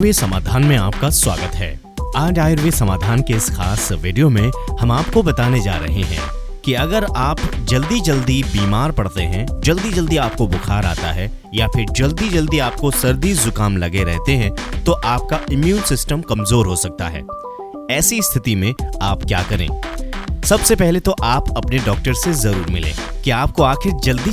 आयुर्वेद समाधान में आपका स्वागत है। आज आयुर्वेद समाधान के इस खास वीडियो में हम आपको बताने जा रहे हैं कि अगर आप जल्दी बीमार पड़ते हैं, जल्दी आपको बुखार आता है या फिर जल्दी आपको सर्दी जुकाम लगे रहते हैं, तो आपका इम्यून सिस्टम कमजोर हो सकता है। ऐसी स्थिति में आप क्या करें? सबसे पहले तो आप अपने डॉक्टर से जरूर मिलें कि आपको आखिर जल्दी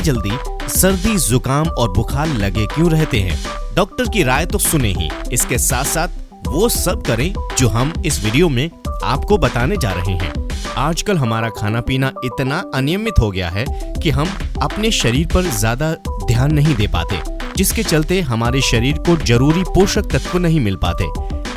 सर्दी जुकाम और बुखार लगे क्यों रहते हैं। डॉक्टर की राय तो सुने ही, इसके साथ साथ वो सब करें जो हम इस वीडियो में आपको बताने जा रहे हैं। आजकल हमारा खाना पीना इतना अनियमित हो गया है कि हम अपने शरीर पर ज्यादा ध्यान नहीं दे पाते, जिसके चलते हमारे शरीर को जरूरी पोषक तत्व नहीं मिल पाते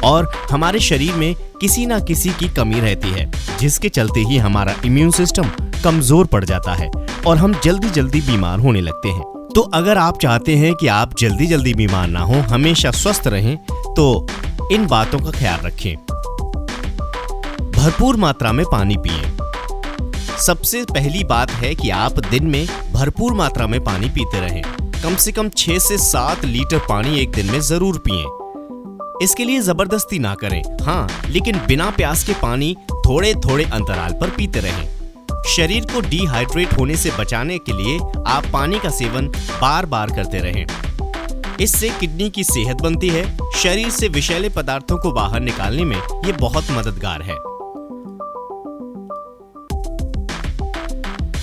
और हमारे शरीर में किसी ना किसी की कमी रहती है, जिसके चलते ही हमारा इम्यून सिस्टम कमजोर पड़ जाता है और हम जल्दी बीमार होने लगते हैं। तो अगर आप चाहते हैं कि आप जल्दी बीमार ना हो, हमेशा स्वस्थ रहें, तो इन बातों का ख्याल रखें। भरपूर मात्रा में पानी पिएं। सबसे पहली बात है कि आप दिन में भरपूर मात्रा में पानी पीते रहें। कम से कम 6 से 7 लीटर पानी एक दिन में जरूर पिएं। इसके लिए जबरदस्ती ना करें, हाँ, लेकिन बिना प्यास के पानी थोड़े अंतराल पर पीते रहें। शरीर को डिहाइड्रेट होने से बचाने के लिए आप पानी का सेवन बार करते रहें। इससे किडनी की सेहत बनती है। शरीर से विषैले पदार्थों को बाहर निकालने में ये बहुत मददगार है।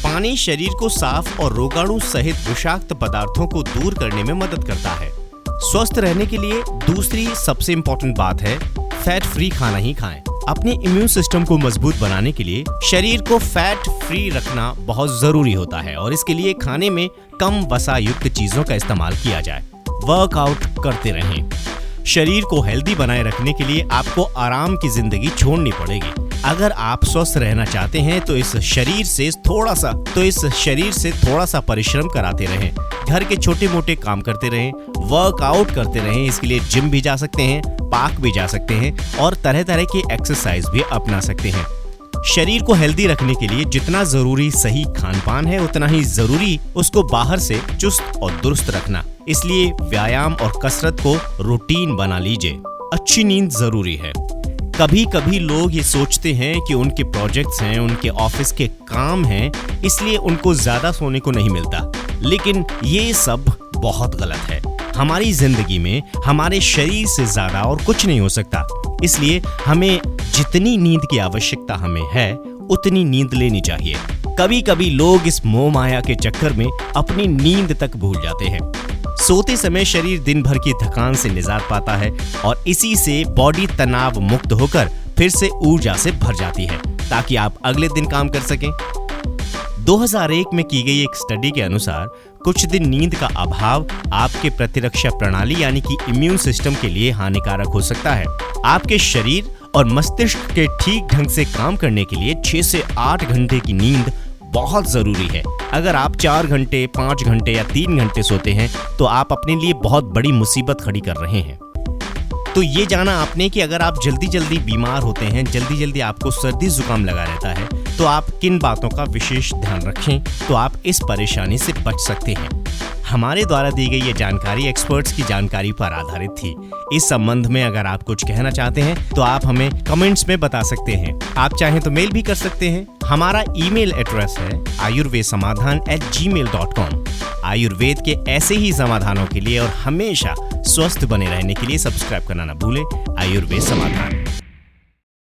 पानी शरीर को साफ और रोगाणु सहित विषाक्त पदार्थों को दूर करने में मदद करता है। स्वस्थ रहने के लिए दूसरी सबसे इंपॉर्टेंट बात है, फैट फ्री खाना ही खाएं। अपने इम्यून सिस्टम को मजबूत बनाने के लिए शरीर को फैट फ्री रखना बहुत जरूरी होता है और इसके लिए खाने में कम वसा युक्त चीजों का इस्तेमाल किया जाए। वर्कआउट करते रहें। शरीर को हेल्दी बनाए रखने के लिए आपको आराम की जिंदगी छोड़नी पड़ेगी। अगर आप स्वस्थ रहना चाहते हैं तो इस शरीर से थोड़ा सा परिश्रम कराते रहें। घर के छोटे मोटे काम करते रहें, वर्कआउट करते रहें। इसके लिए जिम भी जा सकते हैं, पार्क भी जा सकते हैं और तरह की एक्सरसाइज भी अपना सकते हैं। शरीर को हेल्दी रखने के लिए जितना जरूरी सही खान पान है, उतना ही जरूरी उसको बाहर से चुस्त और दुरुस्त रखना। इसलिए व्यायाम और कसरत को रूटीन बना लीजिए। अच्छी नींद जरूरी है। कभी लोग ये सोचते हैं कि उनके प्रोजेक्ट्स हैं, उनके ऑफिस के काम हैं, इसलिए उनको ज्यादा सोने को नहीं मिलता, लेकिन ये सब बहुत गलत है। हमारी जिंदगी में हमारे शरीर से ज्यादा और कुछ नहीं हो सकता, इसलिए हमें जितनी नींद की आवश्यकता हमें है उतनी नींद लेनी चाहिए। कभी लोग इस मोह माया के चक्कर में अपनी नींद तक भूल जाते हैं। सोते समय शरीर दिन भर की थकान से निजात पाता है और इसी से बॉडी तनाव मुक्त होकर फिर से ऊर्जा से भर जाती है, ताकि आप अगले दिन काम कर सकें। 2001 में की गई एक स्टडी के अनुसार कुछ दिन नींद का अभाव आपके प्रतिरक्षा प्रणाली यानी कि इम्यून सिस्टम के लिए हानिकारक हो सकता है। आपके शरीर और मस्तिष्क के ठीक ढंग से काम करने के लिए 6 से 8 घंटे की नींद बहुत जरूरी है। अगर आप 4 घंटे, 5 घंटे या 3 घंटे सोते हैं तो आप अपने लिए बहुत बड़ी मुसीबत खड़ी कर रहे हैं। तो ये जाना आपने कि अगर आप जल्दी बीमार होते हैं, जल्दी आपको सर्दी जुकाम लगा रहता है, तो आप किन बातों का विशेष ध्यान रखें तो आप इस परेशानी से बच सकते हैं। हमारे द्वारा दी गई ये जानकारी एक्सपर्ट्स की जानकारी पर आधारित थी। इस संबंध में अगर आप कुछ कहना चाहते हैं तो आप हमें कमेंट्स में बता सकते हैं। आप चाहें तो मेल भी कर सकते हैं। हमारा ईमेल एड्रेस है ayurvedsamadhan@gmail.com। आयुर्वेद के ऐसे ही समाधानों के लिए और हमेशा स्वस्थ बने रहने के लिए सब्सक्राइब करना ना भूलें। आयुर्वेद समाधान।